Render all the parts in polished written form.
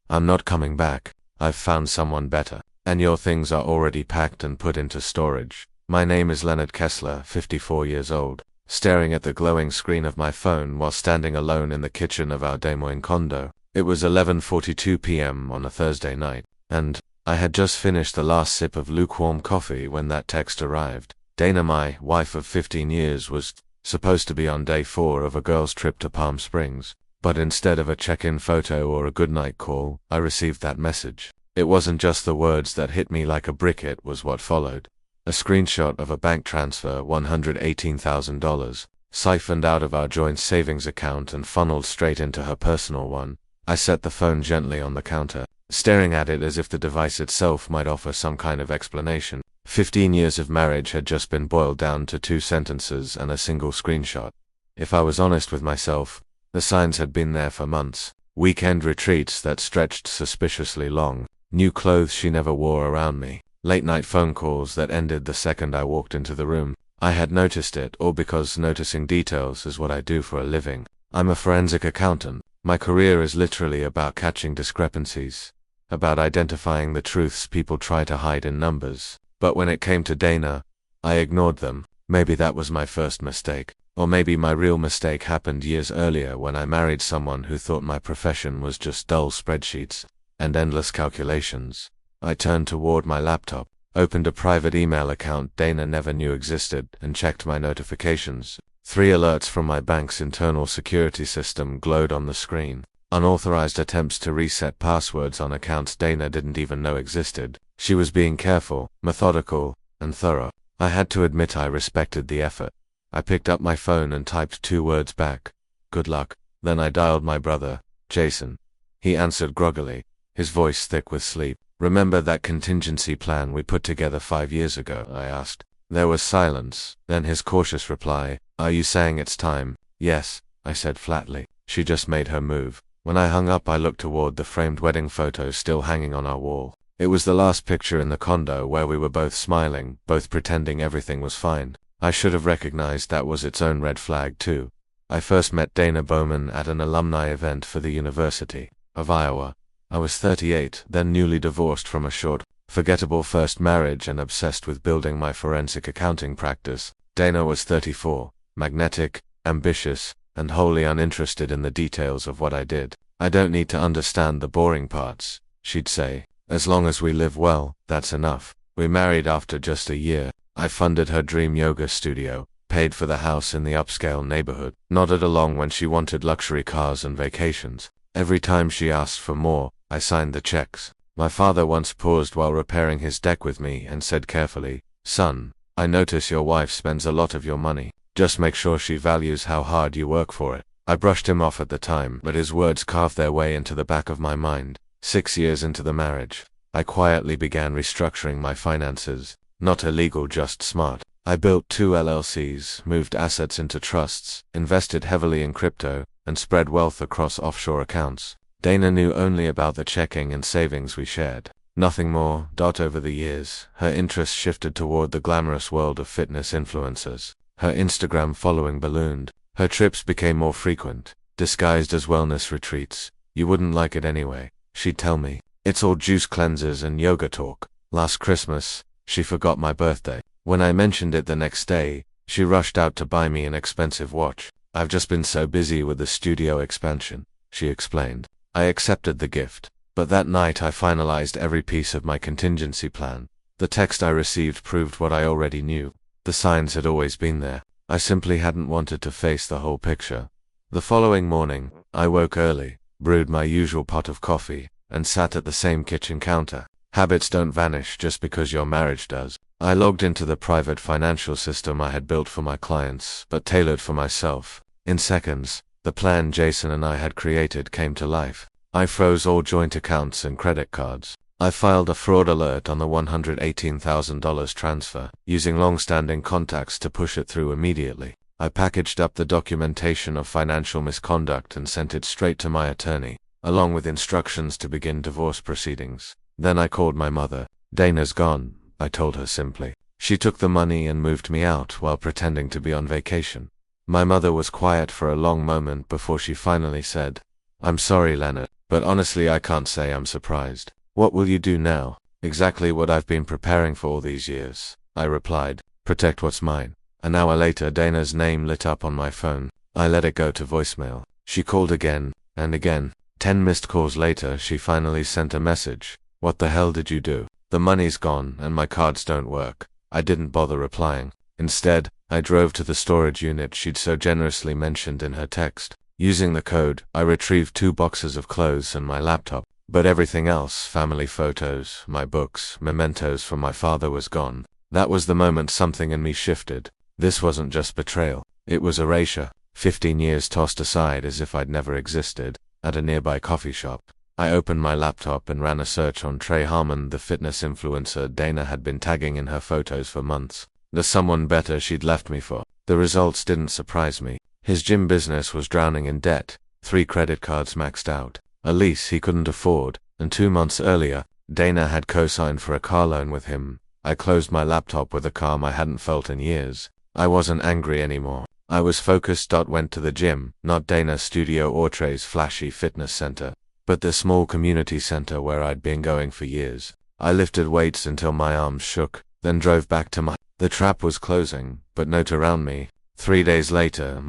I'm not coming back. I've found someone better. And your things are already packed and put into storage. My name is Leonard Kessler, 54 years old, staring at the glowing screen of my phone while standing alone in the kitchen of our Des Moines condo. It was 11:42 p.m. on a Thursday night, and I had just finished the last sip of lukewarm coffee when that text arrived. Dana, my wife of 15 years, was supposed to be on day 4 of a girl's trip to Palm Springs, but instead of a check-in photo or a goodnight call, I received that message. It wasn't just the words that hit me like a brick, it was what followed. A screenshot of a bank transfer, $118,000, siphoned out of our joint savings account and funneled straight into her personal one. I set the phone gently on the counter, staring at it as if the device itself might offer some kind of explanation. 15 years of marriage had just been boiled down to 2 sentences and a single screenshot. If I was honest with myself, the signs had been there for months. Weekend retreats that stretched suspiciously long, new clothes she never wore around me, late-night phone calls that ended the second I walked into the room. I had noticed it, all because noticing details is what I do for a living. I'm a forensic accountant. My career is literally about catching discrepancies, about identifying the truths people try to hide in numbers. But when it came to Dana, I ignored them. Maybe that was my first mistake. Or maybe my real mistake happened years earlier when I married someone who thought my profession was just dull spreadsheets and endless calculations. I turned toward my laptop, opened a private email account Dana never knew existed, and checked my notifications. 3 alerts from my bank's internal security system glowed on the screen. Unauthorized attempts to reset passwords on accounts Dana didn't even know existed. She was being careful, methodical, and thorough. I had to admit I respected the effort. I picked up my phone and typed 2 words back. Good luck. Then I dialed my brother, Jason. He answered groggily, his voice thick with sleep. Remember that contingency plan we put together 5 years ago? I asked. There was silence, then his cautious reply, are you saying it's time? Yes, I said flatly. She just made her move. When I hung up, I looked toward the framed wedding photo still hanging on our wall. It was the last picture in the condo where we were both smiling, both pretending everything was fine. I should have recognized that was its own red flag too. I first met Dana Bowman at an alumni event for the University of Iowa. I was 38, then newly divorced from a short, forgettable first marriage and obsessed with building my forensic accounting practice. Dana was 34, magnetic, ambitious, and wholly uninterested in the details of what I did. I don't need to understand the boring parts, she'd say. As long as we live well, that's enough. We married after just a year. I funded her dream yoga studio, paid for the house in the upscale neighborhood, nodded along when she wanted luxury cars and vacations. Every time she asked for more, I signed the checks. My father once paused while repairing his deck with me and said carefully, son, I notice your wife spends a lot of your money. Just make sure she values how hard you work for it. I brushed him off at the time, but his words carved their way into the back of my mind. 6 years into the marriage, I quietly began restructuring my finances. Not illegal, just smart. I built 2 LLCs, moved assets into trusts, invested heavily in crypto, and spread wealth across offshore accounts. Dana knew only about the checking and savings we shared. Nothing more. Over the years, her interest shifted toward the glamorous world of fitness influencers. Her Instagram following ballooned. Her trips became more frequent, disguised as wellness retreats. You wouldn't like it anyway, she'd tell me. It's all juice cleanses and yoga talk. Last Christmas, she forgot my birthday. When I mentioned it the next day, she rushed out to buy me an expensive watch. I've just been so busy with the studio expansion, she explained. I accepted the gift, but that night I finalized every piece of my contingency plan. The text I received proved what I already knew. The signs had always been there. I simply hadn't wanted to face the whole picture. The following morning, I woke early, brewed my usual pot of coffee, and sat at the same kitchen counter. Habits don't vanish just because your marriage does. I logged into the private financial system I had built for my clients, but tailored for myself. In seconds, the plan Jason and I had created came to life. I froze all joint accounts and credit cards. I filed a fraud alert on the $118,000 transfer, using long-standing contacts to push it through immediately. I packaged up the documentation of financial misconduct and sent it straight to my attorney, along with instructions to begin divorce proceedings. Then I called my mother. Dana's gone, I told her simply. She took the money and moved me out while pretending to be on vacation. My mother was quiet for a long moment before she finally said, I'm sorry, Leonard, but But honestly, I can't say I'm surprised. What will you do now? Exactly what I've been preparing for all these years, I replied. Protect what's mine. An hour later, Dana's name lit up on my phone. I let it go to voicemail. She called again, and again. 10 missed calls later, she finally sent a message. What the hell did you do? The money's gone, and my cards don't work. I didn't bother replying. Instead, I drove to the storage unit she'd so generously mentioned in her text. Using the code, I retrieved 2 boxes of clothes and my laptop. But everything else, family photos, my books, mementos from my father, was gone. That was the moment something in me shifted. This wasn't just betrayal. It was erasure. 15 years tossed aside as if I'd never existed. At a nearby coffee shop, I opened my laptop and ran a search on Trey Harmon, the fitness influencer Dana had been tagging in her photos for months. The someone better she'd left me for. The results didn't surprise me. His gym business was drowning in debt, 3 credit cards maxed out, a lease he couldn't afford, and 2 months earlier, Dana had co-signed for a car loan with him. I closed my laptop with a calm I hadn't felt in years. I wasn't angry anymore. I was focused. Went to the gym, not Dana's studio or Trey's flashy fitness center, but the small community center where I'd been going for years. I lifted weights until my arms shook, then drove back to my... The trap was closing, but note around me. 3 days later,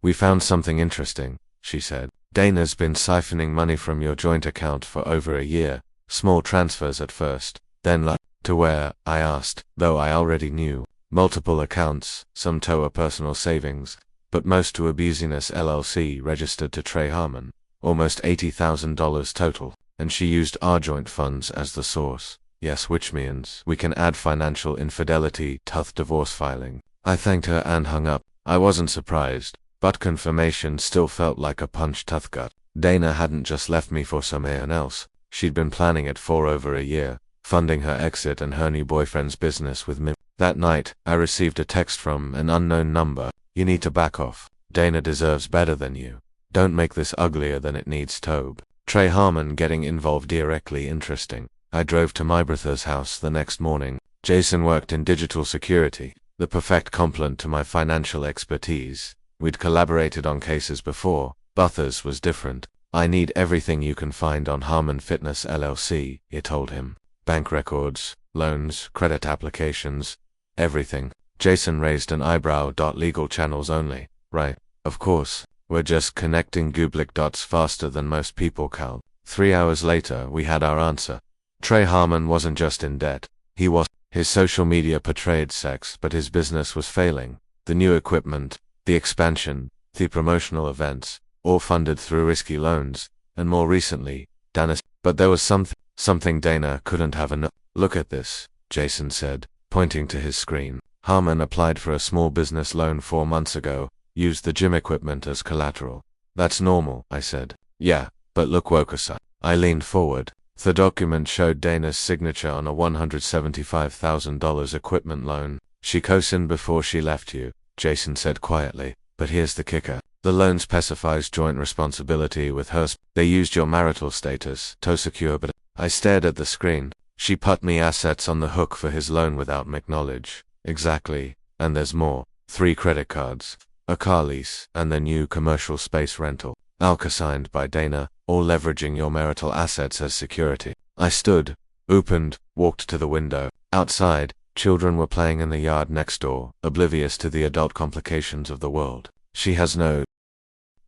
we found something interesting, she said. Dana's been siphoning money from your joint account for over a year. Small transfers at first, then to where, I asked, though I already knew. Multiple accounts, some to her personal savings, but most to a Business LLC registered to Trey Harmon. Almost $80,000 total, and she used our joint funds as the source. Yes, which means we can add financial infidelity, tough divorce filing. I thanked her and hung up. I wasn't surprised, but confirmation still felt like a punch to the gut. Dana hadn't just left me for someone else. She'd been planning it for over a year, funding her exit and her new boyfriend's business with me. That night, I received a text from an unknown number. You need to back off. Dana deserves better than you. Don't make this uglier than it needs. Tobe. Trey Harmon getting involved directly interesting. I drove to my brother's house the next morning. Jason worked in digital security, the perfect complement to my financial expertise. We'd collaborated on cases before, but others was different. I need everything you can find on Harmon Fitness LLC, he told him. Bank records, loans, credit applications, everything. Jason raised an eyebrow. Legal channels only, right? Of course. We're just connecting Googlik dots faster than most people can. 3 hours later, we had our answer. Trey Harmon wasn't just in debt. His social media portrayed sex, but his business was failing. The new equipment, the expansion, the promotional events, all funded through risky loans, and more recently, Dana's. But there was something Dana couldn't have enough. Look at this, Jason said, pointing to his screen. Harmon applied for a small business loan 4 months ago, used the gym equipment as collateral. That's normal, I said. Yeah, but look Wokusa. I leaned forward. The document showed Dana's signature on a $175,000 equipment loan. She co-signed before she left you, Jason said quietly. But here's the kicker. The loan specifies joint responsibility with her. They used your marital status to secure, but I stared at the screen. She put me assets on the hook for his loan without McKnowledge. Exactly. And there's more. 3 credit cards, a car lease, and the new commercial space rental. Alka signed by Dana, all leveraging your marital assets as security. I stood, opened, walked to the window. Outside, children were playing in the yard next door, oblivious to the adult complications of the world. She has no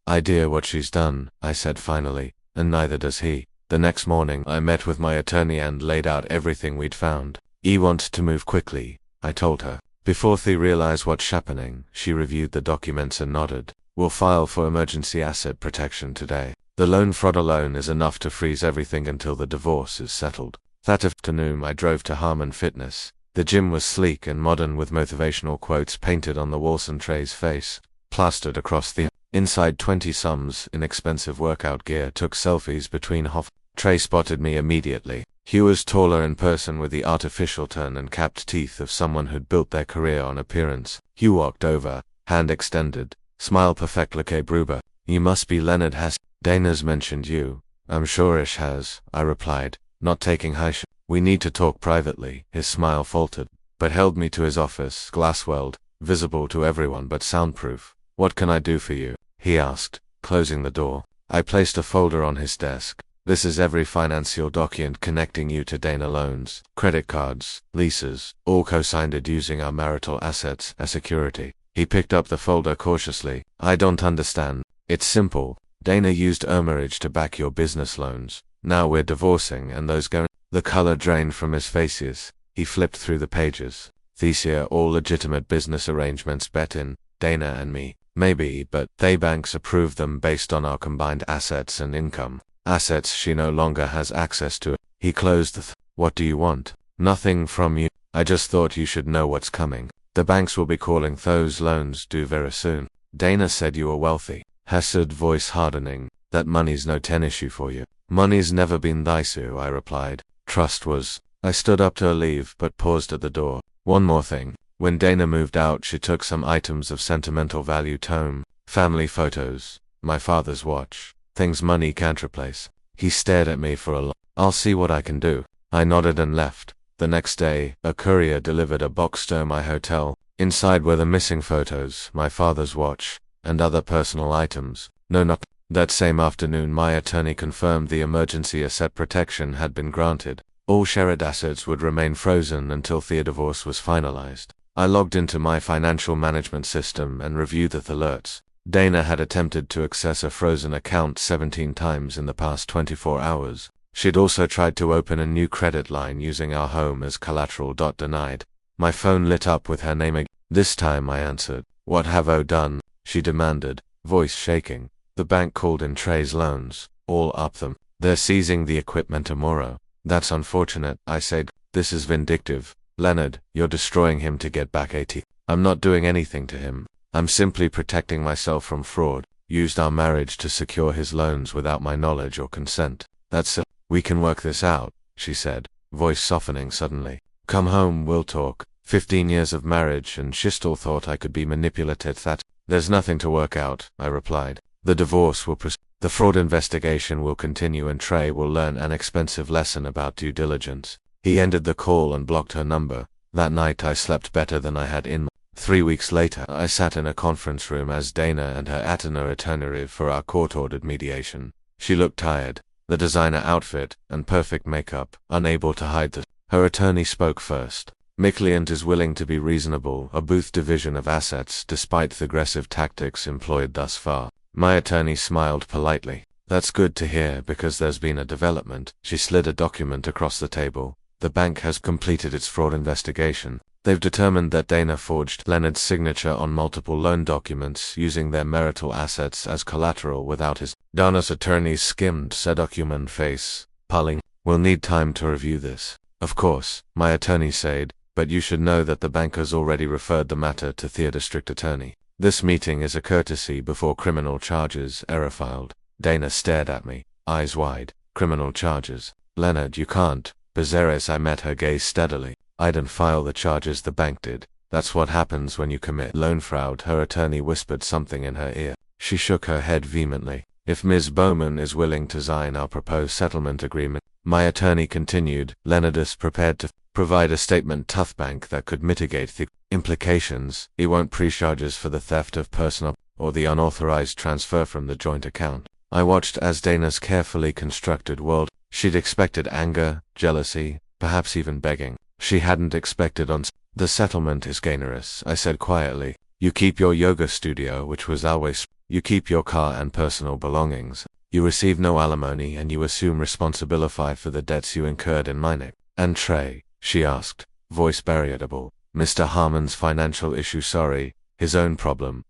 idea what she's done, I said finally, and neither does he. The next morning, I met with my attorney and laid out everything we'd found. "I want to move quickly," I told her. Before they realized what's happening, she reviewed the documents and nodded. "We'll file for emergency asset protection today. The loan fraud alone is enough to freeze everything until the divorce is settled." That afternoon I drove to Harmon Fitness. The gym was sleek and modern with motivational quotes painted on the walls and Trey's face, plastered across the inside. 20 sums inexpensive workout gear took selfies between Trey spotted me immediately. He was taller in person with the artificial turn and capped teeth of someone who'd built their career on appearance. He walked over, hand extended, smile perfect like a Bruber. "You must be Leonard Has. Dana's mentioned you." "I'm sure Ish has," I replied, not taking Hish. "We need to talk privately." His smile faltered, but held me to his office, glass-walled, visible to everyone but soundproof. "What can I do for you?" he asked, closing the door. I placed a folder on his desk. This is every financial document connecting you to Dana loans, credit cards, leases, all co-signed using our marital assets as security. He picked up the folder cautiously. I don't understand. It's simple. Dana used our marriage to back your business loans. Now we're divorcing and those guarantees. The color drained from his faces. He flipped through the pages. These are all legitimate business arrangements between Dana and me. Maybe, but they banks approved them based on our combined assets and income. Assets she no longer has access to. He closed the What do you want? Nothing from you. I just thought you should know what's coming. The banks will be calling those loans due very soon. Dana said you were wealthy. Hesed voice hardening. That money's no issue for you. Money's never been the issue, I replied. Trust was. I stood up to leave but paused at the door. One more thing. When Dana moved out, she took some items of sentimental value: tome, family photos, my father's watch, things money can't replace. He stared at me for a long. I'll see what I can do. I nodded and left. The next day, a courier delivered a box to my hotel. Inside were the missing photos, my father's watch, and other personal items. No, not. That same afternoon, my attorney confirmed the emergency asset protection had been granted. All shared assets would remain frozen until the divorce was finalized. I logged into my financial management system and reviewed the alerts. Dana had attempted to access a frozen account 17 times in the past 24 hours. She'd also tried to open a new credit line using our home as collateral. Denied. My phone lit up with her name again. This time I answered. What have I done? She demanded, voice shaking. The bank called in Trey's loans, all up them. They're seizing the equipment tomorrow. That's unfortunate, I said. This is vindictive. Leonard, you're destroying him to get back at. I'm not doing anything to him. I'm simply protecting myself from fraud. Used our marriage to secure his loans without my knowledge or consent. That's it. We can work this out, she said, voice softening suddenly. Come home, we'll talk. 15 years of marriage and she still thought I could be manipulated. That there's nothing to work out, I replied. The divorce will proceed. The fraud investigation will continue and Trey will learn an expensive lesson about due diligence. He ended the call and blocked her number. That night I slept better than I had in. 3 weeks later, I sat in a conference room as Dana and her attorney for our court-ordered mediation. She looked tired. The designer outfit and perfect makeup, unable to hide the. Her attorney spoke first. My client is willing to be reasonable, a booth division of assets despite the aggressive tactics employed thus far. My attorney smiled politely. That's good to hear because there's been a development. She slid a document across the table. The bank has completed its fraud investigation. They've determined that Dana forged Leonard's signature on multiple loan documents using their marital assets as collateral without his. Dana's attorney skimmed said document face, pulling. We'll need time to review this. Of course, my attorney said, but you should know that the bank has already referred the matter to the district attorney. This meeting is a courtesy before criminal charges are filed. Dana stared at me, eyes wide. Criminal charges. Leonard, you can't. Bezares, I met her gaze steadily. I didn't file the charges, the bank did. That's what happens when you commit loan fraud. Her attorney whispered something in her ear. She shook her head vehemently. If Ms. Bowman is willing to sign our proposed settlement agreement, my attorney continued, Leonard is prepared to provide a statement to the bank that could mitigate the implications. He won't press charges for the theft of personal or the unauthorized transfer from the joint account. I watched as Dana's carefully constructed world. She'd expected anger, jealousy, perhaps even begging. She hadn't expected the settlement is generous, I said quietly. You keep your yoga studio, which was always. You keep your car and personal belongings. You receive no alimony and you assume responsibility for the debts you incurred in my name. And Trey, she asked, voice variable. Mr. Harmon's financial issue, sorry, his own problem,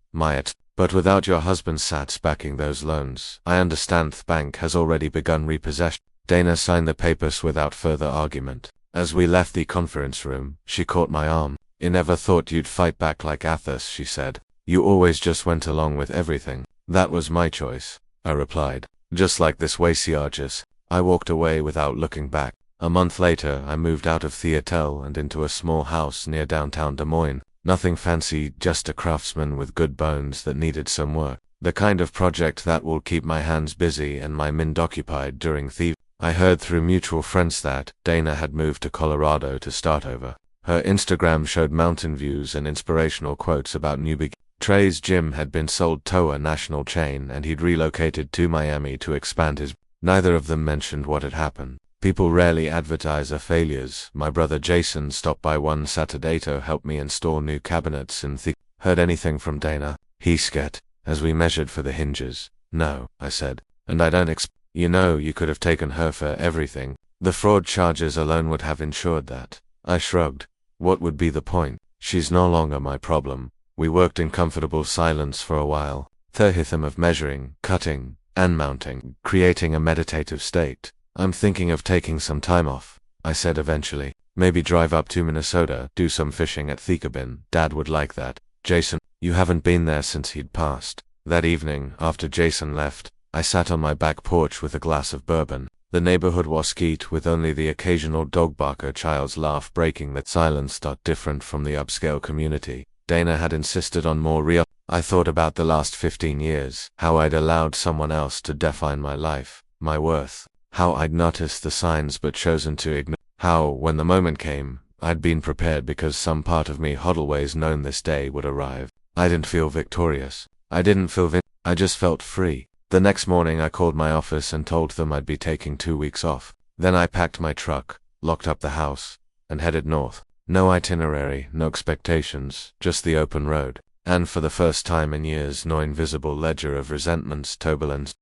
but without your husband's sats backing those loans, I understand the bank has already begun repossession. Dana signed the papers without further argument. As we left the conference room, she caught my arm. I never thought you'd fight back like Athos, she said. You always just went along with everything. That was my choice, I replied. Just like this way, Siargis. I walked away without looking back. A month later, I moved out of Theatel and into a small house near downtown Des Moines. Nothing fancy, just a craftsman with good bones that needed some work. The kind of project that will keep my hands busy and my mind occupied during the. I heard through mutual friends that Dana had moved to Colorado to start over. Her Instagram showed mountain views and inspirational quotes about new beginnings. Trey's gym had been sold to a national chain and he'd relocated to Miami to expand his. Neither of them mentioned what had happened. People rarely advertise their failures. My brother Jason stopped by one Saturday to help me install new cabinets in the— Heard anything from Dana? He scared, as we measured for the hinges. No, I said. And I don't you could have taken her for everything. The fraud charges alone would have ensured that. I shrugged. What would be the point? She's no longer my problem. We worked in comfortable silence for a while. The rhythm of measuring, cutting, and mounting, creating a meditative state. I'm thinking of taking some time off, I said eventually. Maybe drive up to Minnesota, do some fishing at Thekabin. Dad would like that. Jason, you haven't been there since he'd passed. That evening, after Jason left, I sat on my back porch with a glass of bourbon. The neighborhood was quiet, with only the occasional dog bark or child's laugh breaking that silence different from the upscale community. Dana had insisted on more real. I thought about the last 15 years, how I'd allowed someone else to define my life, my worth, how I'd noticed the signs but chosen to ignore, how, when the moment came, I'd been prepared because some part of me had always known this day would arrive. I didn't feel victorious. I didn't feel I just felt free. The next morning I called my office and told them I'd be taking 2 weeks off. Then I packed my truck, locked up the house, and headed north. No itinerary, no expectations, just the open road. And for the first time in years, no invisible ledger of resentments, turbulence.